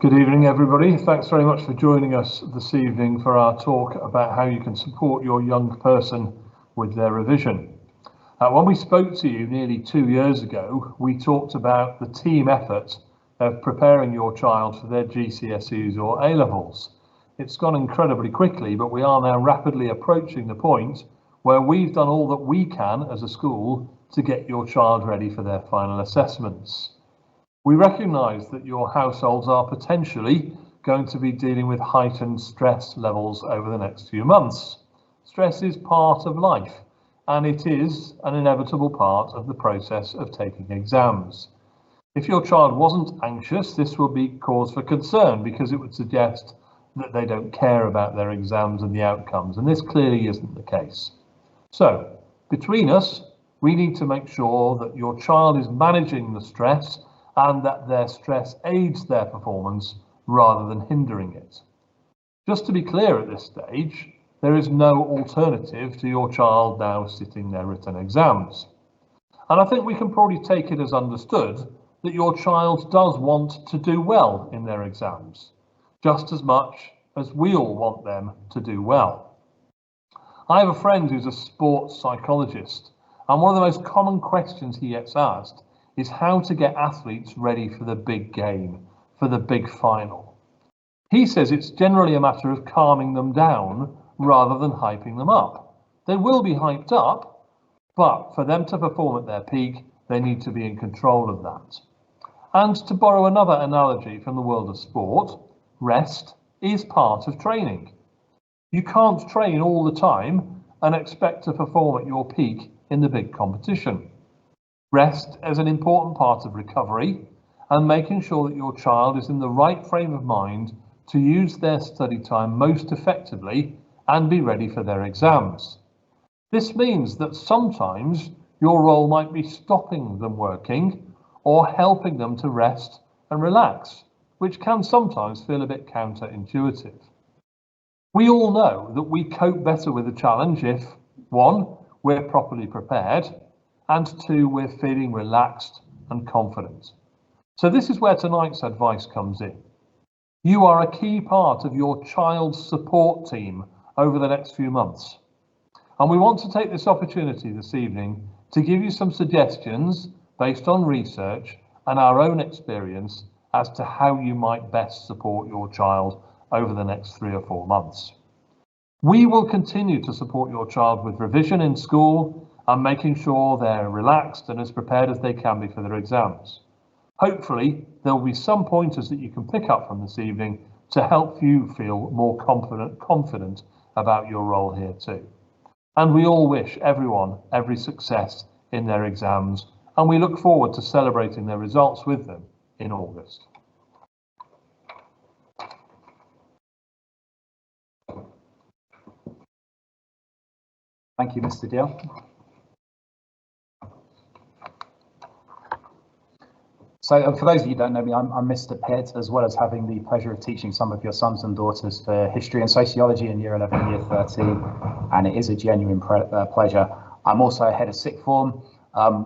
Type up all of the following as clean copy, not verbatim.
Good evening, everybody. Thanks very much for joining us this evening for our talk about how you can support your young person with their revision. When we spoke to you nearly 2 years ago, we talked about the team effort of preparing your child for their GCSEs or A-levels. It's gone incredibly quickly, but we are now rapidly approaching the point where we've done all that we can as a school to get your child ready for their final assessments. We recognise that your households are potentially going to be dealing with heightened stress levels over the next few months. Stress is part of life, and it is an inevitable part of the process of taking exams. If your child wasn't anxious, this would be cause for concern because it would suggest that they don't care about their exams and the outcomes, and this clearly isn't the case. So, between us, we need to make sure that your child is managing the stress and that their stress aids their performance rather than hindering it. Just to be clear at this stage, there is no alternative to your child now sitting their written exams. And I think we can probably take it as understood that your child does want to do well in their exams, just as much as we all want them to do well. I have a friend who's a sports psychologist, and one of the most common questions he gets asked is how to get athletes ready for the big game, for the big final. He says it's generally a matter of calming them down rather than hyping them up. They will be hyped up, but for them to perform at their peak, they need to be in control of that. And to borrow another analogy from the world of sport, rest is part of training. You can't train all the time and expect to perform at your peak in the big competition. Rest is an important part of recovery and making sure that your child is in the right frame of mind to use their study time most effectively and be ready for their exams. This means that sometimes your role might be stopping them working or helping them to rest and relax, which can sometimes feel a bit counterintuitive. We all know that we cope better with a challenge if, 1, we're properly prepared, and 2, we're feeling relaxed and confident. So this is where tonight's advice comes in. You are a key part of your child's support team over the next few months. And we want to take this opportunity this evening to give you some suggestions based on research and our own experience as to how you might best support your child over the next 3 or 4 months. We will continue to support your child with revision in school and making sure they're relaxed and as prepared as they can be for their exams. Hopefully, there will be some pointers that you can pick up from this evening to help you feel more confident about your role here too. And we all wish everyone every success in their exams, and we look forward to celebrating their results with them in August. Thank you, Mr. Deal. So for those of you who don't know me, I'm Mr. Pitt, as well as having the pleasure of teaching some of your sons and daughters for history and sociology in year 11 and year 13, and it is a genuine pleasure. I'm also head of sixth form.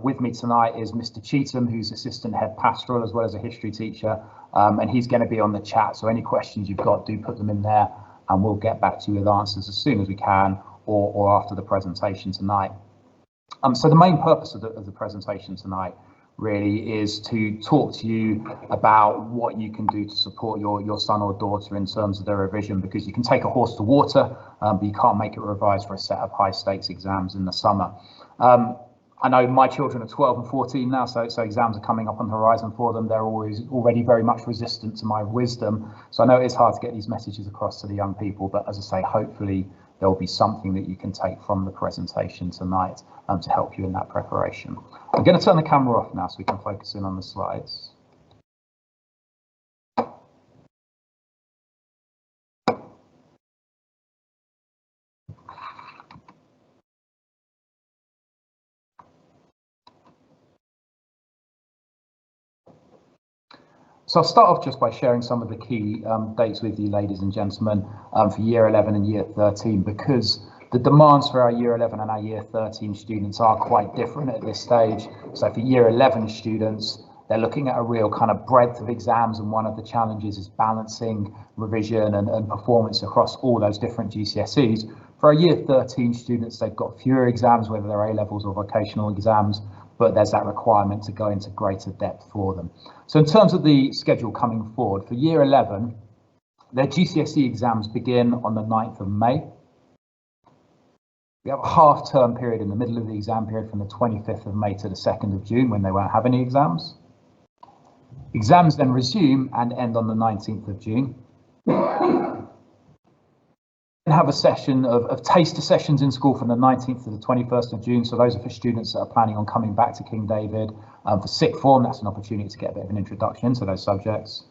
With me tonight is Mr. Cheetham, who's assistant head pastoral as well as a history teacher, and he's going to be on the chat, so any questions you've got, do put them in there and we'll get back to you with answers as soon as we can or after the presentation tonight. So the main purpose of the presentation tonight really is to talk to you about what you can do to support your son or daughter in terms of their revision, because you can take a horse to water, but you can't make it revise for a set of high stakes exams in the summer. I know my children are 12 and 14 now, so exams are coming up on the horizon for them. They're already very much resistant to my wisdom. So I know it's hard to get these messages across to the young people, but as I say, hopefully there'll be something that you can take from the presentation tonight to help you in that preparation. I'm going to turn the camera off now so we can focus in on the slides. So I'll start off just by sharing some of the key dates with you, ladies and gentlemen, for year 11 and year 13, because the demands for our year 11 and our year 13 students are quite different at this stage. So for year 11 students, They're looking at a real kind of breadth of exams, and one of the challenges is balancing revision and performance across all those different GCSEs. For our Year 13 students, they've got fewer exams, whether they're A-levels or vocational exams, but there's that requirement to go into greater depth for them. So in terms of the schedule coming forward, for Year 11, their GCSE exams begin on the 9th of May. We have a half-term period in the middle of the exam period from the 25th of May to the 2nd of June when they won't have any exams. Exams then resume and end on the 19th of June. And have a session of taster sessions in school from the 19th to the 21st of June. So those are for students that are planning on coming back to King David. For sixth form, that's an opportunity to get a bit of an introduction into those subjects.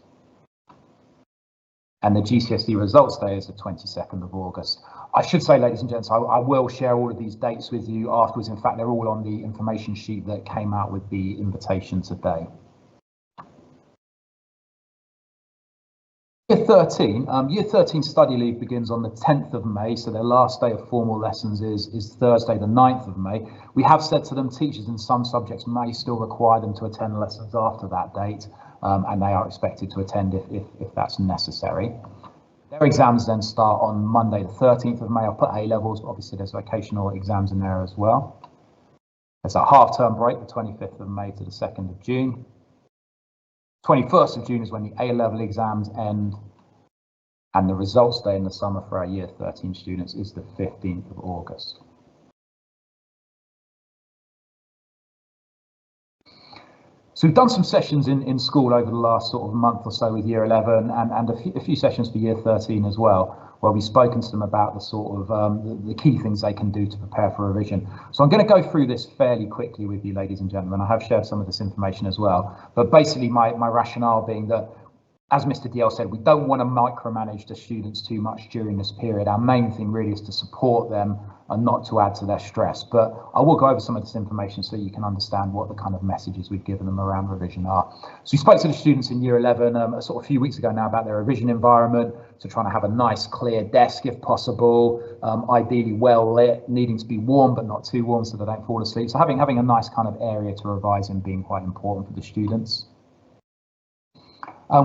And the GCSE results day is the 22nd of August. I should say, ladies and gents, I will share all of these dates with you afterwards. In fact, they're all on the information sheet that came out with the invitation today. Year 13 study leave begins on the 10th of May, so their last day of formal lessons is Thursday the 9th of May. We have said to them teachers in some subjects may still require them to attend lessons after that date, and they are expected to attend if that's necessary. Their exams then start on Monday the 13th of May. I'll put A-levels, but obviously there's vocational exams in there as well. There's a half-term break, the 25th of May to the 2nd of June. 21st of June is when the A-level exams end, and the results day in the summer for our Year 13 students is the 15th of August. So we've done some sessions in school over the last sort of month or so with Year 11 and a few sessions for Year 13 as well, where we've spoken to them about the sort of the key things they can do to prepare for revision. So I'm going to go through this fairly quickly with you, ladies and gentlemen. I have shared some of this information as well, but basically my rationale being that, as Mr. DL said, we don't want to micromanage the students too much during this period. Our main thing really is to support them and not to add to their stress. But I will go over some of this information so you can understand what the kind of messages we've given them around revision are. So we spoke to the students in Year 11 sort of a few weeks ago now about their revision environment, so trying to have a nice clear desk if possible, ideally well lit, needing to be warm but not too warm so they don't fall asleep. So having a nice kind of area to revise in being quite important for the students.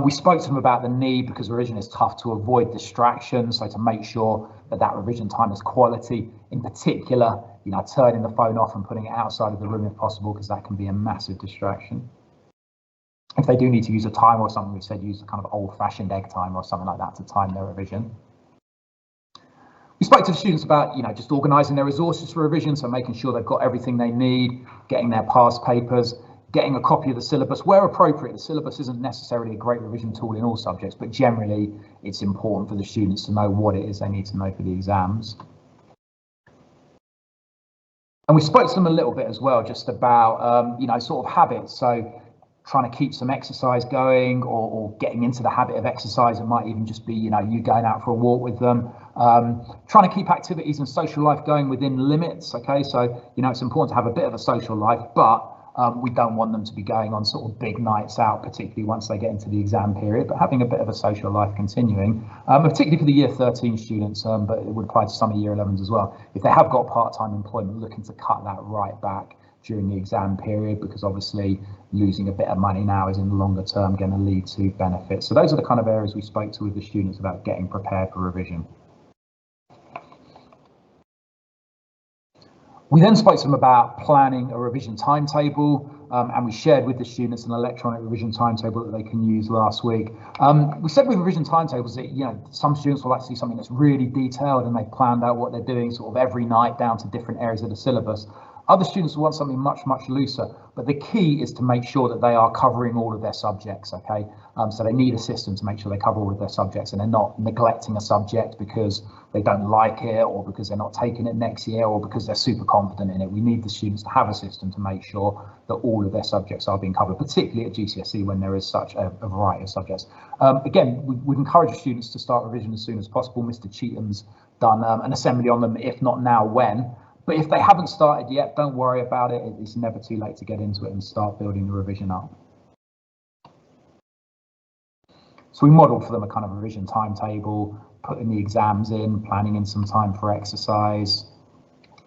We spoke to them about the need, because revision is tough, to avoid distractions, so to make sure that revision time is quality. In particular, turning the phone off and putting it outside of the room if possible, because that can be a massive distraction. If they do need to use a timer or something, we've said use a kind of old-fashioned egg timer or something like that to time their revision. We spoke to the students about, just organising their resources for revision, so making sure they've got everything they need, getting their past papers, getting a copy of the syllabus where appropriate. The syllabus isn't necessarily a great revision tool in all subjects, but generally it's important for the students to know what it is they need to know for the exams. And we spoke to them a little bit as well, just about, sort of habits. So trying to keep some exercise going or getting into the habit of exercise. It might even just be, you going out for a walk with them. Trying to keep activities and social life going within limits. Okay, so, it's important to have a bit of a social life, but we don't want them to be going on sort of big nights out, particularly once they get into the exam period, but having a bit of a social life continuing, particularly for the Year 13 students, but it would apply to some of Year 11s as well. If they have got part-time employment, looking to cut that right back during the exam period, because obviously losing a bit of money now is in the longer term going to lead to benefits. So those are the kind of areas we spoke to with the students about getting prepared for revision. We then spoke to them about planning a revision timetable, and we shared with the students an electronic revision timetable that they can use last week. We said with revision timetables that, some students will like to see something that's really detailed and they've planned out what they're doing sort of every night down to different areas of the syllabus. Other students will want something much, much looser, but the key is to make sure that they are covering all of their subjects, okay? So they need a system to make sure they cover all of their subjects and they're not neglecting a subject because they don't like it or because they're not taking it next year or because they're super confident in it. We need the students to have a system to make sure that all of their subjects are being covered, particularly at GCSE when there is such a variety of subjects. Again, we'd encourage the students to start revision as soon as possible. Mr. Cheatham's done an assembly on them, if not now, when? But if they haven't started yet, don't worry about it. It's never too late to get into it and start building the revision up. So we modelled for them a kind of revision timetable, putting the exams in, planning in some time for exercise.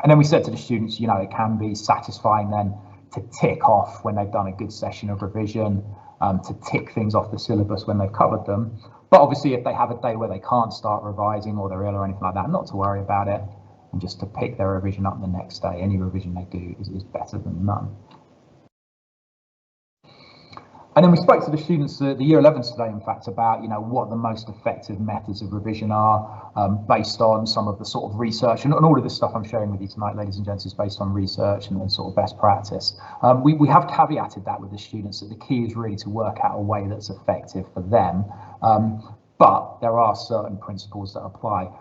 And then we said to the students, it can be satisfying then to tick off when they've done a good session of revision, to tick things off the syllabus when they've covered them. But obviously, if they have a day where they can't start revising or they're ill or anything like that, not to worry about it, and just to pick their revision up the next day. Any revision they do is better than none. And then we spoke to the students, the year 11s today, in fact, about what the most effective methods of revision are, based on some of the sort of research, and all of this stuff I'm sharing with you tonight, ladies and gents, is based on research and sort of best practice. We have caveated that with the students that the key is really to work out a way that's effective for them, but there are certain principles that apply.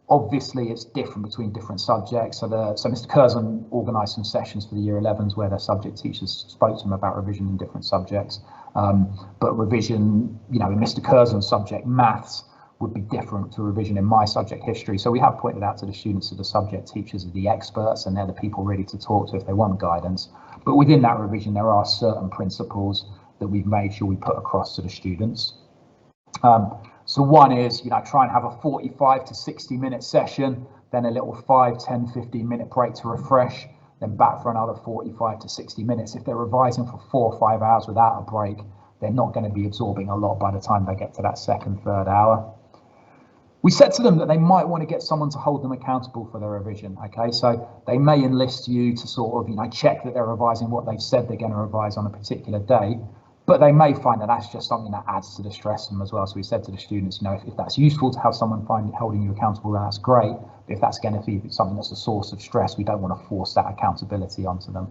Obviously, it's different between different subjects. So Mr. Curzon organised some sessions for the year 11s where their subject teachers spoke to them about revision in different subjects. But revision, in Mr. Curzon's subject, maths, would be different to revision in my subject, history. So we have pointed out to the students that the subject teachers are the experts and they're the people really to talk to if they want guidance. But within that revision, there are certain principles that we've made sure we put across to the students. So one is, try and have a 45 to 60 minute session, then a little 5, 10, 15 minute break to refresh, then back for another 45 to 60 minutes. If they're revising for 4 or 5 hours without a break, they're not going to be absorbing a lot by the time they get to that second, third hour. We said to them that they might want to get someone to hold them accountable for their revision. Okay, so they may enlist you to sort of, check that they're revising what they've said they're going to revise on a particular day. But they may find that that's just something that adds to the stress of them as well. So we said to the students, if that's useful to have someone holding you accountable, then that's great. But if that's going to be something that's a source of stress, we don't want to force that accountability onto them.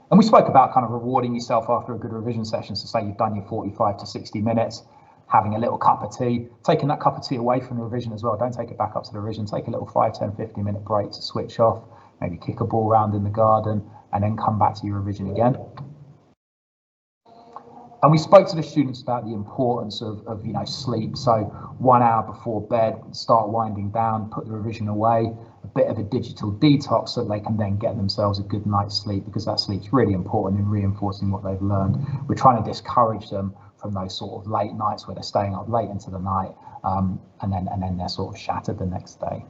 And we spoke about kind of rewarding yourself after a good revision session. So say you've done your 45 to 60 minutes, having a little cup of tea, taking that cup of tea away from the revision as well. Don't take it back up to the revision. Take a little 5, 10, 15 minute break to switch off, maybe kick a ball around in the garden, and then come back to your revision again. And we spoke to the students about the importance of sleep. So 1 hour before bed, start winding down, put the revision away, a bit of a digital detox so they can then get themselves a good night's sleep, because that sleep's really important in reinforcing what they've learned. We're trying to discourage them from those sort of late nights where they're staying up late into the night, and then they're sort of shattered the next day.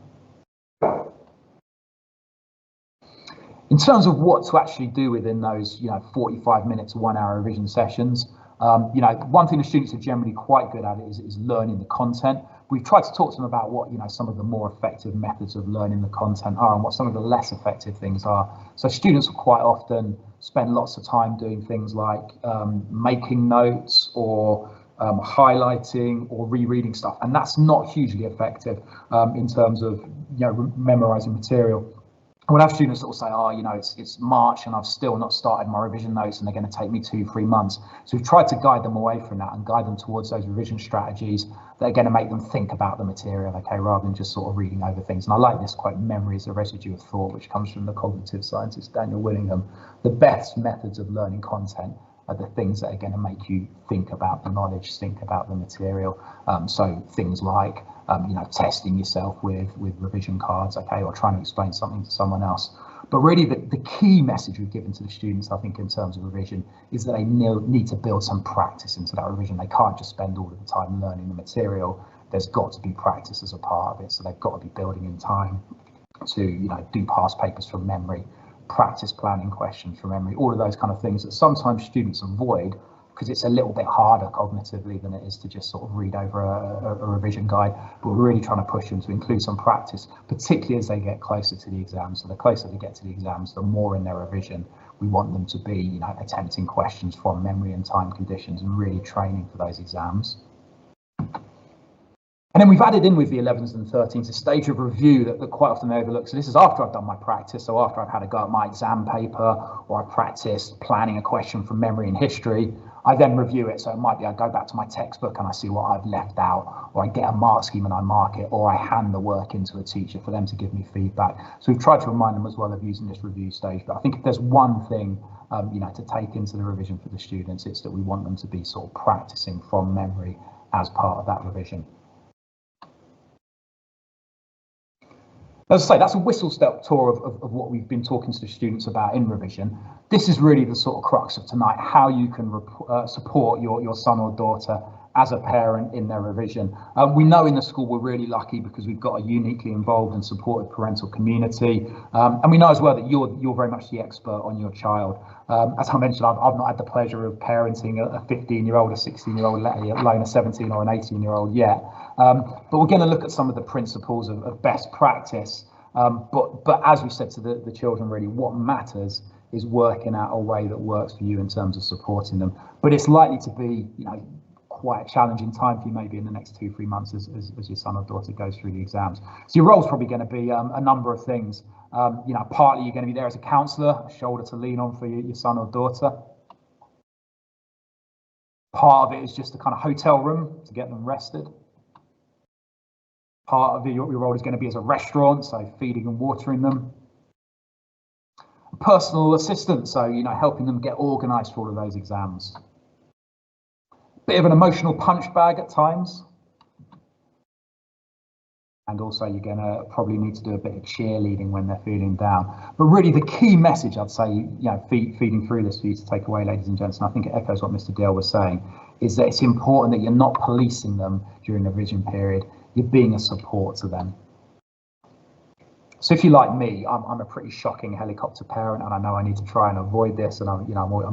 In terms of what to actually do within those 45 minutes, 1 hour revision sessions, one thing the students are generally quite good at is learning the content. We've tried to talk to them about what some of the more effective methods of learning the content are and what some of the less effective things are. So students will quite often spend lots of time doing things like making notes or highlighting or rereading stuff, and that's not hugely effective in terms of memorizing material. We'll have students that will say, it's March and I've still not started my revision notes and they're going to take me 2-3 months. So we've tried to guide them away from that and guide them towards those revision strategies that are going to make them think about the material, okay, rather than just sort of reading over things. And I like this quote, memory is a residue of thought, which comes from the cognitive scientist Daniel Willingham. The best methods of learning content are the things that are going to make you think about the knowledge, think about the material. So things like testing yourself with revision cards, okay, or trying to explain something to someone else. But really the key message we've given to the students, I think, in terms of revision is that they need to build some practice into that revision. They can't just spend all of the time learning the material. There's got to be practice as a part of it. So they've got to be building in time to do past papers from memory, practice planning questions from memory, all of those kind of things that sometimes students avoid because it's a little bit harder cognitively than it is to just sort of read over a revision guide. But we're really trying to push them to include some practice, particularly as they get closer to the exams. So the closer they get to the exams, the more in their revision we want them to be, attempting questions from memory and time conditions and really training for those exams. And then we've added in with the 11s and 13s a stage of review that quite often they overlook. So this is after I've done my practice, so after I've had a go at my exam paper or I've practiced planning a question from memory and history, I then review it. So it might be I go back to my textbook and I see what I've left out, or I get a mark scheme and I mark it, or I hand the work into a teacher for them to give me feedback. So we've tried to remind them as well of using this review stage. But I think if there's one thing to take into the revision for the students, it's that we want them to be sort of practicing from memory as part of that revision. As I say, that's a whistle-step tour of what we've been talking to the students about in revision. This is really the sort of crux of tonight, how you can support your son or daughter as a parent in their revision. We know in the school we're really lucky because we've got a uniquely involved and supportive parental community, and we know as well that you're very much the expert on your child. As I mentioned, I've not had the pleasure of parenting a 15-year-old, a 16-year-old, let alone a 17 or an 18-year-old yet. But we're going to look at some of the principles of best practice. But as we said to the children, really, what matters is working out a way that works for you in terms of supporting them. But it's likely to be, quite a challenging time for you, maybe in the next 2-3 months as your son or daughter goes through the exams. So your role's probably going to be a number of things. Partly you're going to be there as a counsellor, a shoulder to lean on for your son or daughter. Part of it is just a kind of hotel room to get them rested. Part of your role is going to be as a restaurant, so feeding and watering them. Personal assistant, so helping them get organised for all of those exams. Bit of an emotional punch bag at times. And also you're going to probably need to do a bit of cheerleading when they're feeling down. But really the key message, I'd say, feeding through this for you to take away, ladies and gents, and I think it echoes what Mr. Dale was saying, is that it's important that you're not policing them during the revision period. You're being a support to them. So if you're like me, I'm a pretty shocking helicopter parent, and I know I need to try and avoid this, and I'm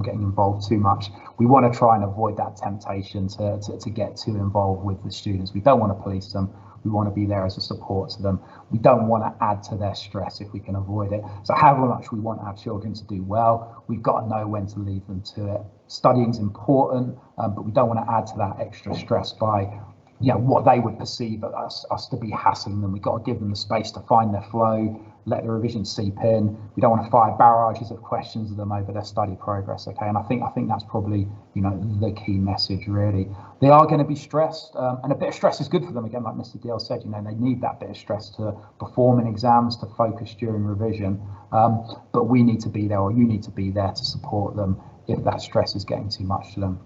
getting involved too much. We want to try and avoid that temptation to get too involved with the students. We don't want to police them. We want to be there as a support to them. We don't want to add to their stress if we can avoid it. So however much we want our children to do well, we've got to know when to leave them to it. Studying is important, but we don't want to add to that extra stress by what they would perceive us to be hassling them. We've got to give them the space to find their flow, let the revision seep in. We don't want to fire barrages of questions at them over their study progress, okay? And I think that's probably, the key message, really. They are going to be stressed, and a bit of stress is good for them, again, like Mr. Dale said, they need that bit of stress to perform in exams, to focus during revision. But we need to be there, or you need to be there to support them if that stress is getting too much to them.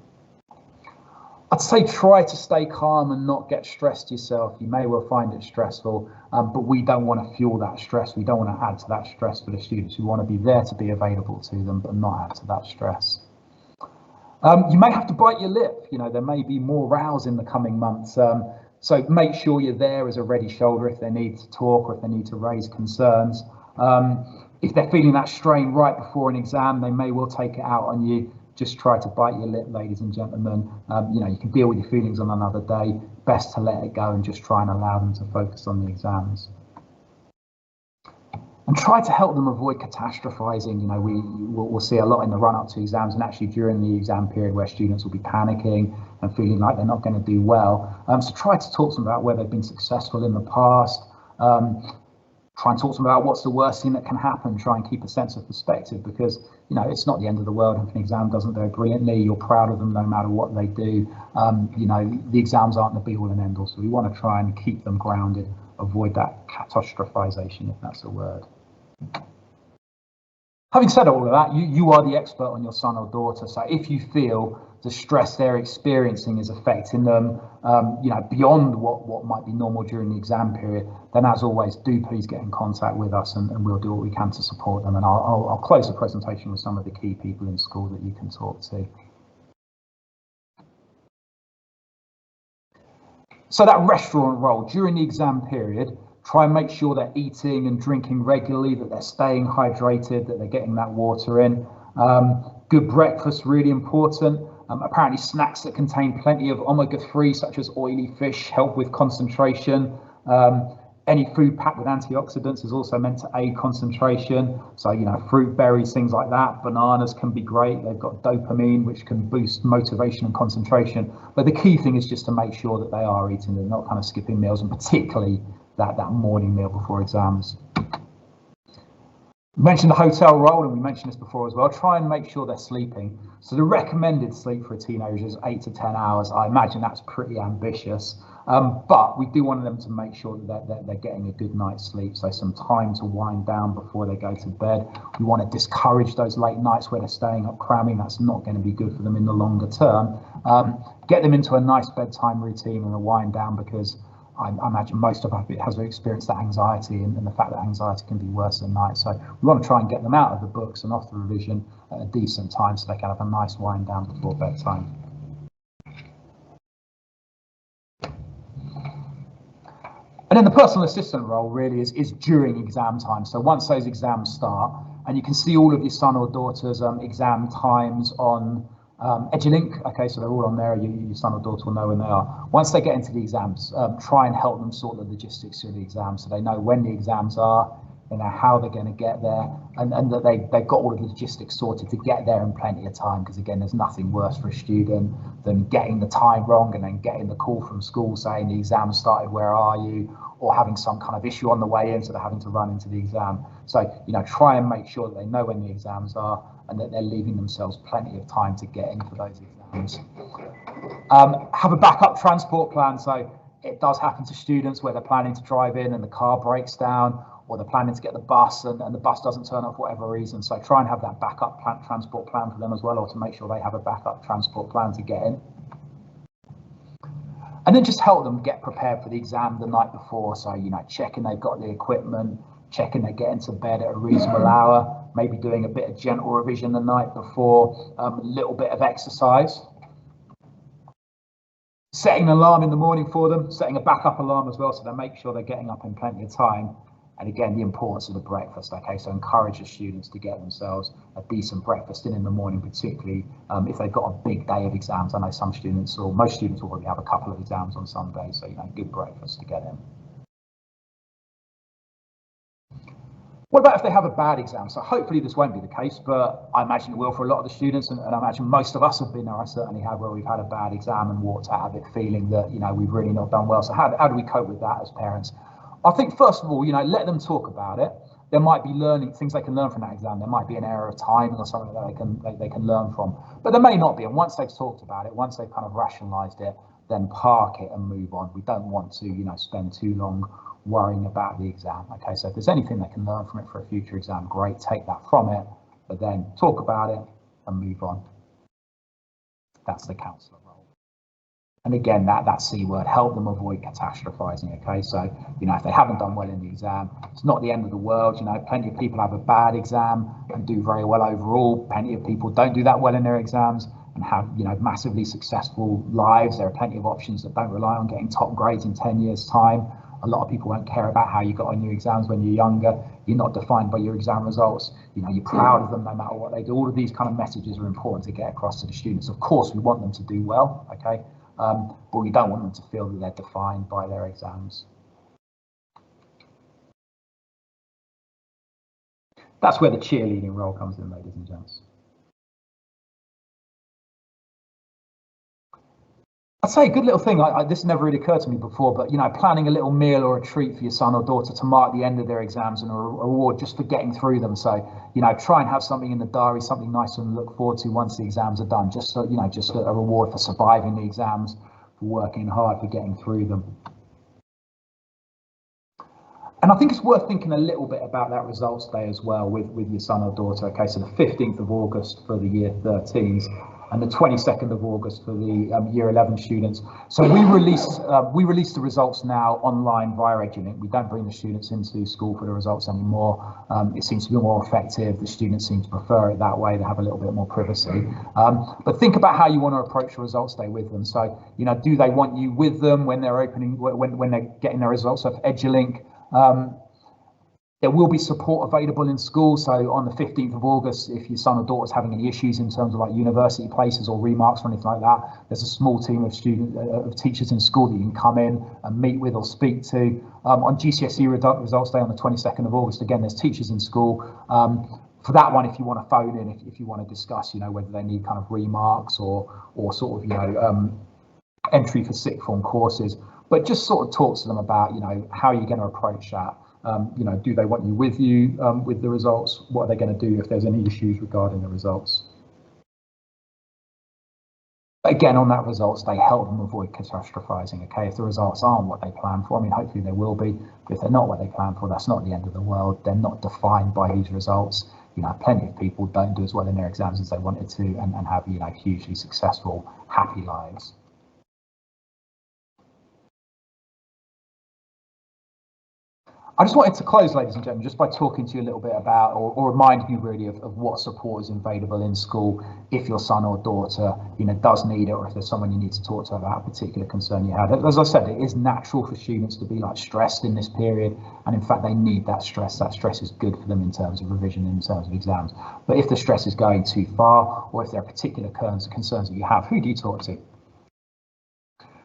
I'd say try to stay calm and not get stressed yourself. You may well find it stressful, but we don't want to fuel that stress. We don't want to add to that stress for the students. We want to be there to be available to them, but not add to that stress. You may have to bite your lip. There may be more rows in the coming months. So make sure you're there as a ready shoulder if they need to talk or if they need to raise concerns. If they're feeling that strain right before an exam, they may well take it out on you. Just try to bite your lip, ladies and gentlemen. You can deal with your feelings on another day. Best to let it go and just try and allow them to focus on the exams. And try to help them avoid catastrophizing. We'll see a lot in the run-up to exams and actually during the exam period where students will be panicking and feeling like they're not going to do well. So try to talk to them about where they've been successful in the past. Try and talk to them about what's the worst thing that can happen. Try and keep a sense of perspective because, it's not the end of the world if an exam doesn't go brilliantly. You're proud of them no matter what they do. The exams aren't the be all and end all. So we want to try and keep them grounded, avoid that catastrophization, if that's a word. Having said all of that, you are the expert on your son or daughter. So if you feel the stress they're experiencing is affecting them, beyond what might be normal during the exam period, then as always, do please get in contact with us and we'll do what we can to support them. And I'll close the presentation with some of the key people in school that you can talk to. So that restaurant role during the exam period, try and make sure they're eating and drinking regularly, that they're staying hydrated, that they're getting that water in. Good breakfast, really important. Apparently snacks that contain plenty of omega-3 such as oily fish help with concentration. Any food packed with antioxidants is also meant to aid concentration. So, fruit, berries, things like that. Bananas can be great. They've got dopamine, which can boost motivation and concentration. But the key thing is just to make sure that they are eating, they're not kind of skipping meals, and particularly that morning meal before exams. We mentioned the hotel role, and we mentioned this before as well. Try and make sure they're sleeping. So the recommended sleep for a teenager is 8 to 10 hours. I imagine that's pretty ambitious, but we do want them to make sure that they're getting a good night's sleep. So some time to wind down before they go to bed. We want to discourage those late nights where they're staying up cramming. That's not going to be good for them in the longer term. Get them into a nice bedtime routine and a wind down, because I imagine most of us has experienced that anxiety and the fact that anxiety can be worse at night. So we want to try and get them out of the books and off the revision at a decent time so they can have a nice wind down before bedtime. And then the personal assistant role really is during exam time. So once those exams start, and you can see all of your son or daughter's exam times on Edulink. Okay, so they're all on there. Your son or daughter will know when they are. Once they get into the exams, try and help them sort the logistics through the exam, so they know when the exams are, they know how they're going to get there, and that they've got all of the logistics sorted to get there in plenty of time. Because again, there's nothing worse for a student than getting the time wrong and then getting the call from school saying the exam started, where are you, or having some kind of issue on the way in, so they're having to run into the exam. So, try and make sure that they know when the exams are and that they're leaving themselves plenty of time to get in for those exams. Have a backup transport plan. So it does happen to students where they're planning to drive in and the car breaks down, or they're planning to get the bus and the bus doesn't turn up for whatever reason. So try and have that backup transport plan for them as well, or to make sure they have a backup transport plan to get in. And then just help them get prepared for the exam the night before. So, checking they've got the equipment, checking they get into bed at a reasonable hour, maybe doing a bit of gentle revision the night before, a little bit of exercise. Setting an alarm in the morning for them, setting a backup alarm as well, so they make sure they're getting up in plenty of time. And again, the importance of the breakfast. Okay, so encourage the students to get themselves a decent breakfast in the morning, particularly if they've got a big day of exams. I know some students, or most students, will probably have a couple of exams on some days, so good breakfast to get in. What about if they have a bad exam? So hopefully this won't be the case, but I imagine it will for a lot of the students, and I imagine most of us have been there. I certainly have, where we've had a bad exam and walked out of it feeling that we've really not done well. So how do we cope with that as parents? I think first of all, let them talk about it. There might be things they can learn from that exam. There might be an error of timing or something that they can learn from, but there may not be. And once they've talked about it, once they've kind of rationalised it, then park it and move on. We don't want to spend too long worrying about the exam. Okay, so if there's anything they can learn from it for a future exam, great, take that from it, but then talk about it and move on. That's the counsellor role. And again, that C word, help them avoid catastrophizing. Okay, so if they haven't done well in the exam, it's not the end of the world. Plenty of people have a bad exam and do very well overall. Plenty of people don't do that well in their exams and have massively successful lives. There are plenty of options that don't rely on getting top grades in 10 years' time. A lot of people won't care about how you got on your exams when you're younger. You're not defined by your exam results. You're proud of them no matter what they do. All of these kind of messages are important to get across to the students. Of course, we want them to do well, okay? But we don't want them to feel that they're defined by their exams. That's where the cheerleading role comes in, ladies and gents. I'd say a good little thing, this never really occurred to me before, but planning a little meal or a treat for your son or daughter to mark the end of their exams and a reward just for getting through them. So try and have something in the diary, something nice to look forward to once the exams are done, just so just a reward for surviving the exams, for working hard, for getting through them. And I think it's worth thinking a little bit about that results day as well with your son or daughter. Okay, so the 15th of August for the year 13s and the 22nd of August for the year 11 students. So we release the results now online via Edulink. We don't bring the students into school for the results anymore. It seems to be more effective. The students seem to prefer it that way. They have a little bit more privacy. But think about how you want to approach the results day with them. So, do they want you with them when they're when they're getting their results off Edulink? There will be support available in school. So on the 15th of August, if your son or daughter is having any issues in terms of like university places or remarks or anything like that, there's a small team of teachers in school that you can come in and meet with or speak to. On GCSE results day on the 22nd of August, again, there's teachers in school. For that one, if you want to phone in, if you want to discuss, whether they need kind of remarks or sort of, entry for sixth form courses, but just sort of talk to them about, how you're going to approach that. Do they want you with the results? What are they going to do if there's any issues regarding the results? Again, on that results, they help them avoid catastrophizing. Okay, if the results aren't what they plan for, hopefully they will be. But if they're not what they plan for, that's not the end of the world. They're not defined by these results. Plenty of people don't do as well in their exams as they wanted to, and have hugely successful, happy lives. I just wanted to close, ladies and gentlemen, just by talking to you a little bit about, or remind you really of what support is available in school if your son or daughter, does need it, or if there's someone you need to talk to about a particular concern you have. As I said, it is natural for students to be stressed in this period, and in fact they need that stress. That stress is good for them in terms of revision, in terms of exams. But if the stress is going too far, or if there are particular concerns that you have, who do you talk to?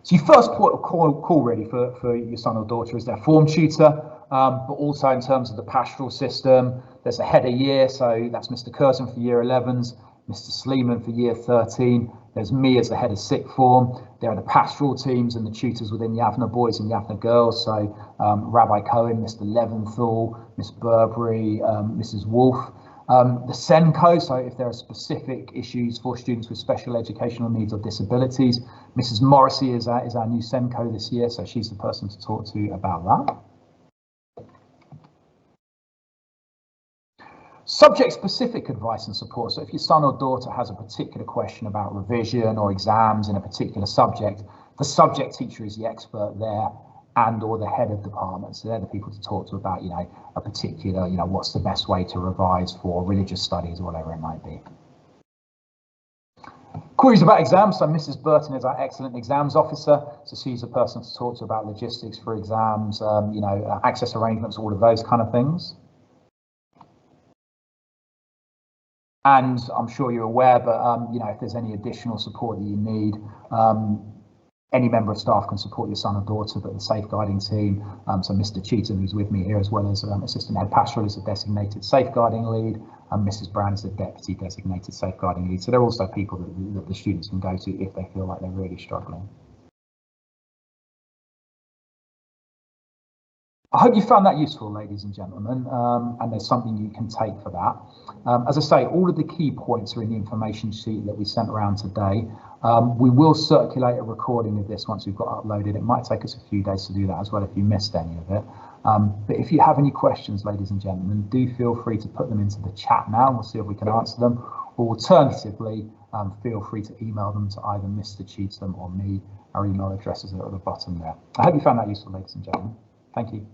So your first port of call really for your son or daughter is their form tutor, but also in terms of the pastoral system, there's a head of year, so that's Mr. Curzon for year 11s, Mr. Sleeman for year 13, there's me as the head of sixth form, there are the pastoral teams and the tutors within Yavna boys and Yavna girls, so Rabbi Cohen, Mr. Leventhal, Miss Burberry, Mrs. Wolfe. The SENCO, so if there are specific issues for students with special educational needs or disabilities, Mrs. Morrissey is our new SENCO this year, so she's the person to talk to about that. Subject-specific advice and support. So if your son or daughter has a particular question about revision or exams in a particular subject, the subject teacher is the expert there and or the head of department. So they're the people to talk to about, a particular, what's the best way to revise for religious studies or whatever it might be. Queries about exams. So Mrs. Burton is our excellent exams officer. So she's the person to talk to about logistics for exams, access arrangements, all of those kind of things. And I'm sure you're aware, but if there's any additional support that you need, any member of staff can support your son or daughter, but the safeguarding team, so Mr. Cheatham, who's with me here, as well as Assistant Head Pastoral, is a designated safeguarding lead, and Mrs. Brown is the Deputy Designated Safeguarding Lead. So they're also people that the students can go to if they feel like they're really struggling. I hope you found that useful, ladies and gentlemen, and there's something you can take for that. As I say, all of the key points are in the information sheet that we sent around today. We will circulate a recording of this once we've got uploaded. It might take us a few days to do that as well if you missed any of it. But if you have any questions, ladies and gentlemen, do feel free to put them into the chat now and we'll see if we can answer them. Or alternatively, feel free to email them to either Mr. Cheatham or me. Our email addresses are at the bottom there. I hope you found that useful, ladies and gentlemen. Thank you.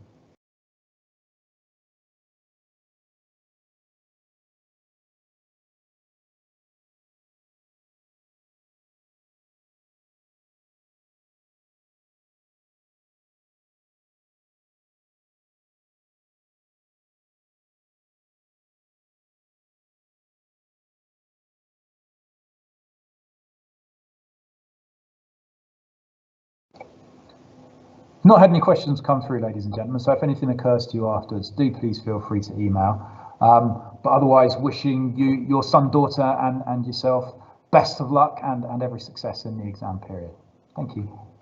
Not had any questions come through, ladies and gentlemen, so if anything occurs to you afterwards, do please feel free to email. But otherwise, wishing you, your son, daughter and yourself best of luck and every success in the exam period. Thank you.